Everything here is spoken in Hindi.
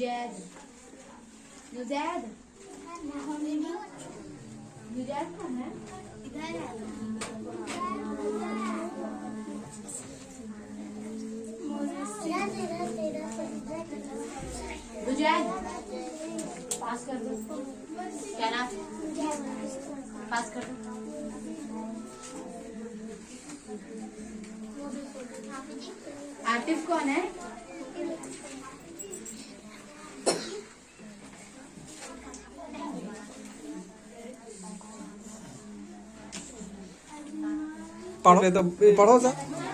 नुजैद नुजैद नुजैद कौन है? इधर है। नुजैद पास कर दो। क्या नाम? पास कर दो। आतिफ कौन है? पढ़ो तो पढ़ो सर।